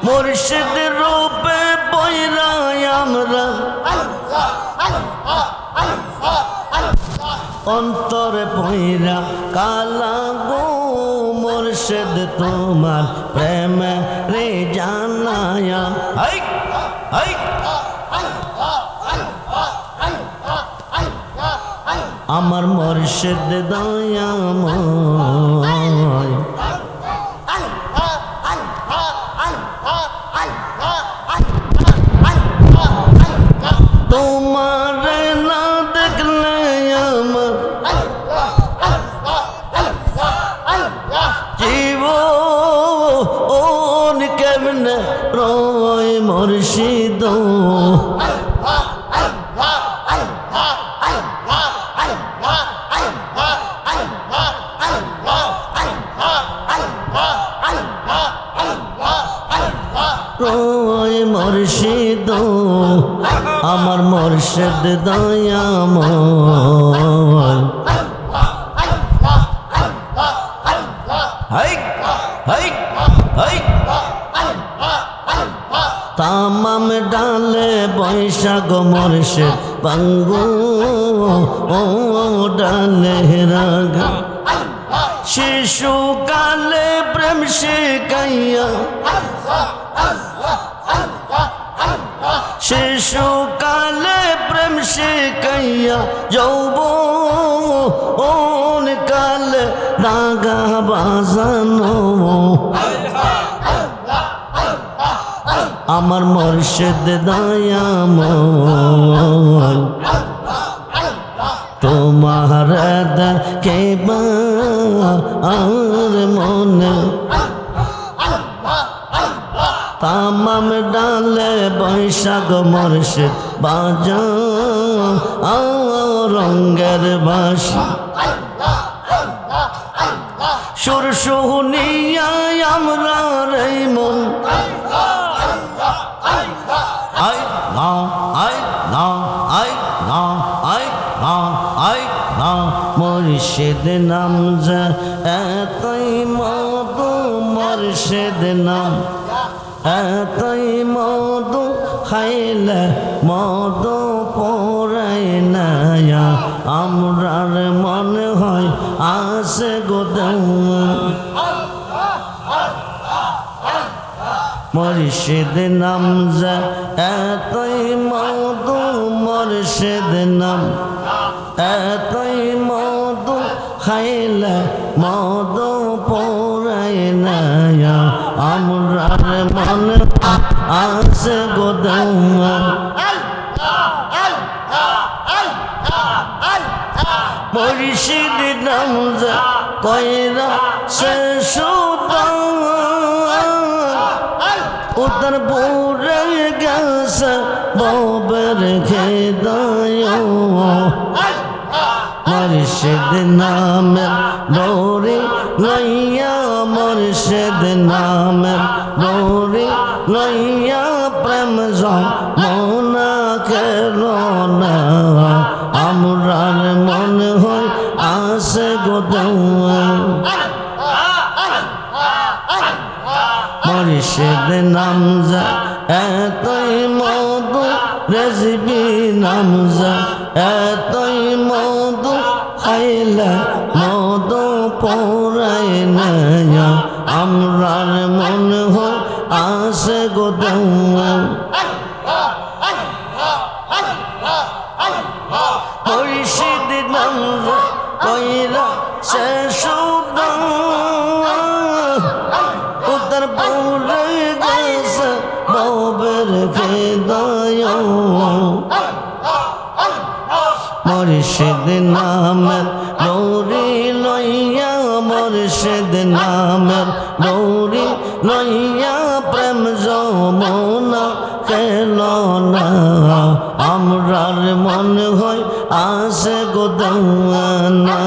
মুর্শিদ রূপে বইরাই আমরা অন্তরে পইরা কালা গো মুর্শিদ তোমার প্রেমে রে জানায়া হাই হাই আমার মুর্শিদ দয়াময় তোমার না দেখলে আমার জীবন কেমনে রয় মুর্শিদ রয় মুর্শিদ আমার মুর্শিদ দয়াময় হাই হাই হাই তামাম ডালে বৈশাখ মুর্শিদ বাঙ্গু ও ডালে রাগ শিশুকালে প্রেম শিখাইয়া শিশুকালে প্রেম শিখাইয়া যৌবন কালে রাগা বাজানো আমার মুর্শিদ দয়াময় তোমার দেখে আর মনে তামাম ডালে বৈশাখ মুর্শিদ বাজা রঙ্গের বাসি সুর শুনিয়া আমরা রে মন আই না আই না আই না আই না আই না মুর্শিদ নাম যে এতই মধু মুর্শিদ নাম এতই মধু খাইলে মধু পড়াই না আমরার মনে হয় আসে গোদাম মুর্শিদ নাম যে এতই মধু মুর্শিদ নাম এতই মধু খাইলে মধু পড়াই না আমরার মনে আসে গোদাম মুর্শিদ নাম যে কইরা শেষ উত্তর পুরে গেছে ববের খেদায় মুর্শিদ নামের ডোরি লইয়া মুর্শিদ নামের ডোরি লইয়া প্রেম মনা খেলো না আমরার মনে হয় আসে গোদাম মুর্শিদ নাম যা এতই মধু রেজবি নাম যা এতই মধু খাইলে মধু পড়াই না আমরার মনে হয় আসে গোদাম মুর্শিদ নাম যা কইরা শেষ উত্তর পুরে গেছে ববের খেদায় মুর্শিদ নামের ডোরি লইয়া মুর্শিদ নামের ডোরি লইয়া প্রেম যমুনা খেলো না আমরার মনে হয় আসে গোদানা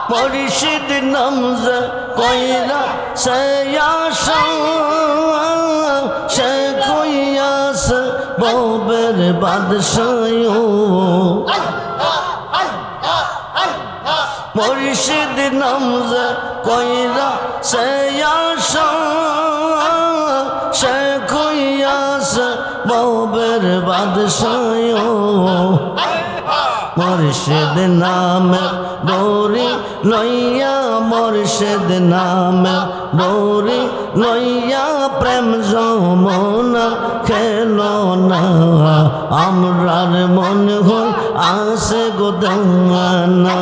মুর্শিদ নামজ কইরা সে আশা সে কইয়াস ববের বাদশাহ মুর্শিদ নামজ কইরা সে আশা সে কইয়াস ববের বাদশাহ মুর্শিদ নামে ডোরি লইয়া মুর্শিদ নামে ডোরি লইয়া প্রেম যমুনা খেলো না আমরার মন হল আসে গো দেওয়ানা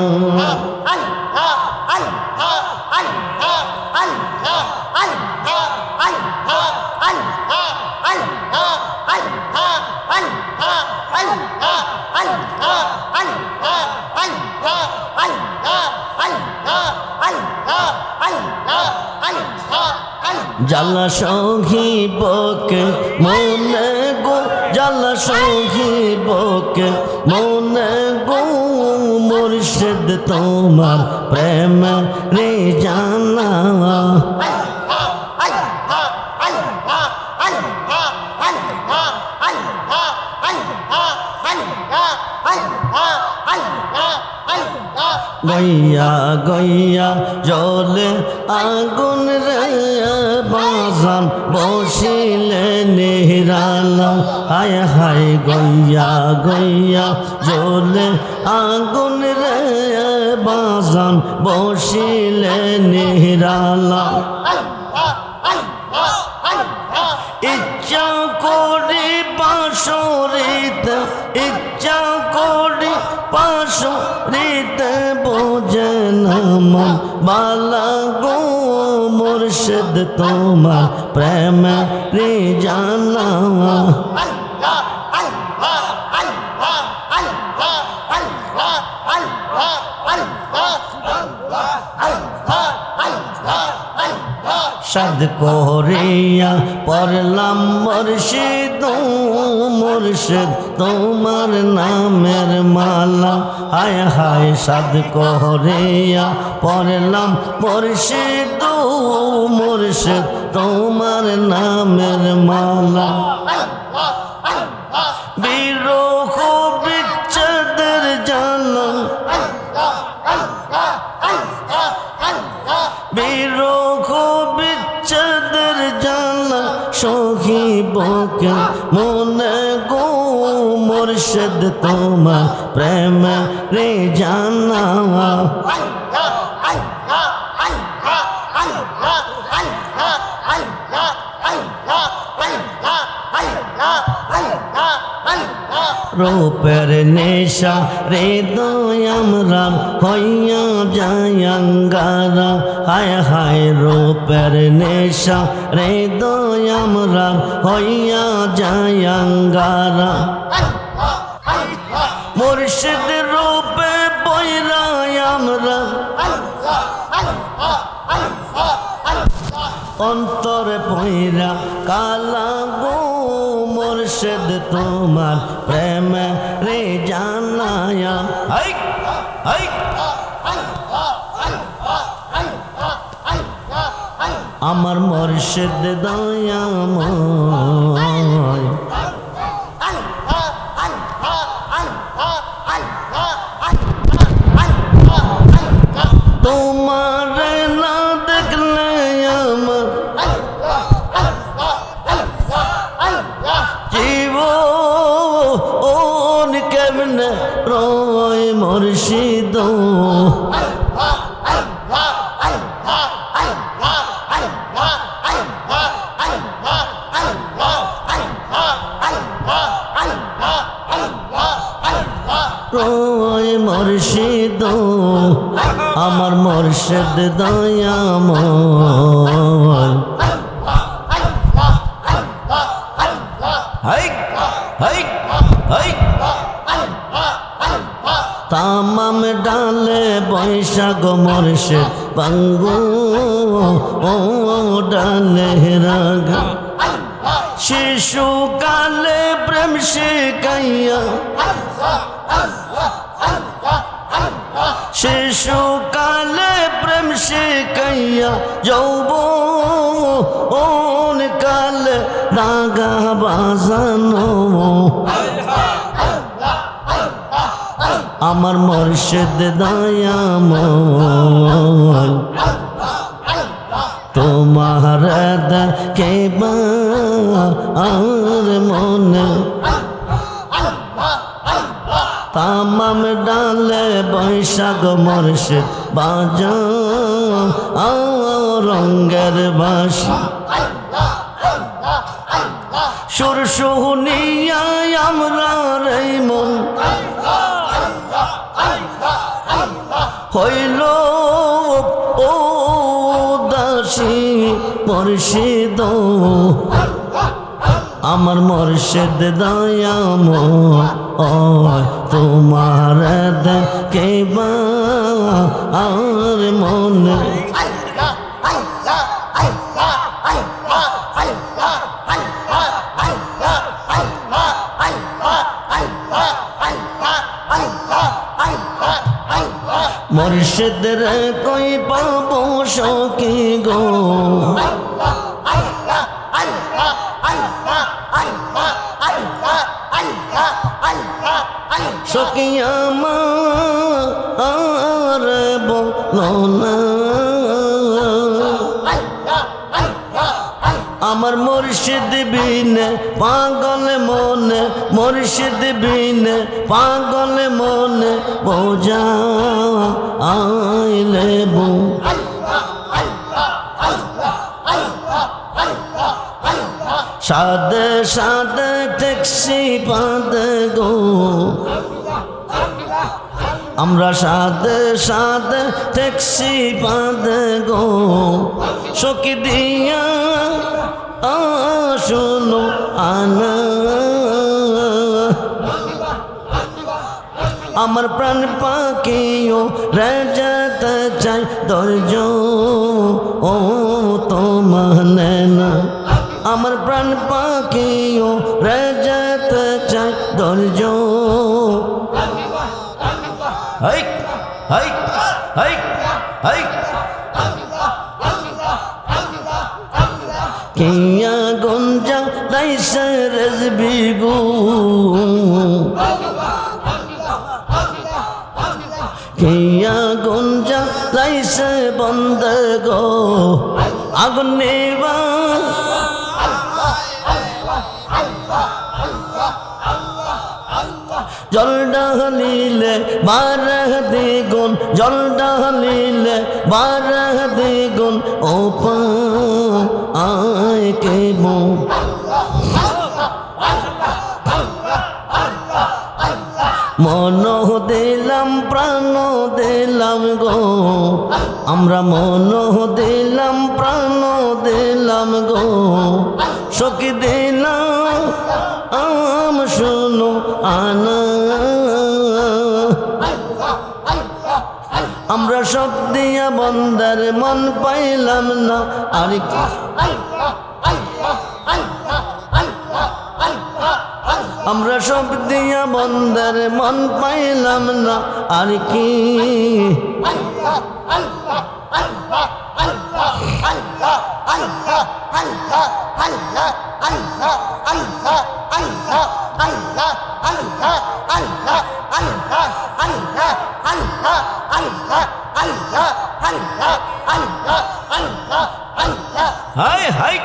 জালা সহিবকে মনে গো জালা সহিবকে মনে গো মুর্শিদ তোমার প্রেম রে জানা গইয়া গইয়া জলে আগুন রে বাজান বসিলে নিরালা হায় হায় গইয়া গইয়া জলে আগুন রে বাজান বসিলে নিরালা ইচ্ছা করি বাঁশরিতে ইচ্ছা করি পাশরিতে বোঝে না মন বালা গো মুর্শিদ তোমার প্রেম রে জানা সাদ করিয়া পড়লাম মুর্শিদ মুর্শিদ তোমার নামের মালা হায় হায় সাদ করিয়া পড়লাম মুর্শিদ মুর্শিদ তোমার নামের মালা বিরহ বিচ্ছেদের জানা বিরহ বিচ্ছেদের জানা সহিবকে মনে গো মুর্শিদ তোমার প্রেম রে জানা রূপের নেশা হৃদয় আমরা হইয়া যায়াঙ্গারা হায় হায় রূপের নেশা হৃদয় আমরা হইয়া যায়াঙ্গারা মুর্শিদ রূপে বইরাই আমরা অন্তরে পইরা কালা গো মুর্শিদ তোমার প্রেম রে জানায়া হাই হাই আমার মুর্শিদ দয়াময় তোমার না দেখলে আমার জীবন কেমনে রয় মুর্শিদ রয় মুর্শিদ আমার মুর্শিদ দয়াময় হাই হাই হাই তামাম ডালে বৈশাখ মুর্শিদ বাঙ্গু ও ডালে রাগ শিশুকালে প্রেম শিখাইয়া শিশুকালে প্রেম শিখাইয়া যৌবন কালে দাগা বাজানো আমার মুর্শিদ দয়াময় তোমার দেখে আর মনে তামাম ডালে বৈশাখ মুর্শিদ বাজা রঙ্গের বাঁশি সুর শুনিয়া আমরা রে মন হইল ও দাসী মুর্শিদ আমার মুর্শিদ দয়াময় তোমার দেখে আর মনে মুর্শিদ রে কই পাবো সখী গো সখী আমার বলো না আমার মুর্শিদ বিনে পাগল মনে মুর্শিদ বিনে পাগল মনে বোঝা আইলে বো সাদে সাদে ট্যাক্সি পাদে গো আমরা সাদে সাদে ট্যাক্সি পাদে গো সখী দিয়া শোনো আনা আমার প্রাণ পাখিও রাজাতে চাই ধৈর্য ও তো মানে না আমার প্রাণ পাখিও রাজাতে চাই ধৈর্য হাই হাই হাই হাই কিয়া গঞ্জা লাইসে রেজবি গো কিয়া গঞ্জা লাইসে বন্ধ গো আগুন নেবা জল ডালিলে বারহ দ্বিগুণ জল ডালিলে বারহ দ্বিগুণ ও পায় কে মো মন দিলাম প্রাণ দিলাম গো আমরা মন দিলাম প্রাণ দিলাম গো সখী দিলাম আম শুনো আনা আমরা সব দিয়া বন্দার মন পাইলাম না আর কি আমরা সব দিয়া বন্দার মন পাইলাম না আর কি হাই হাই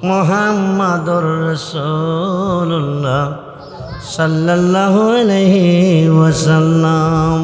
মুহাম্মাদুর রাসূলুল্লাহ সাল্লাল্লাহু আলাইহি ওয়াসাল্লাম।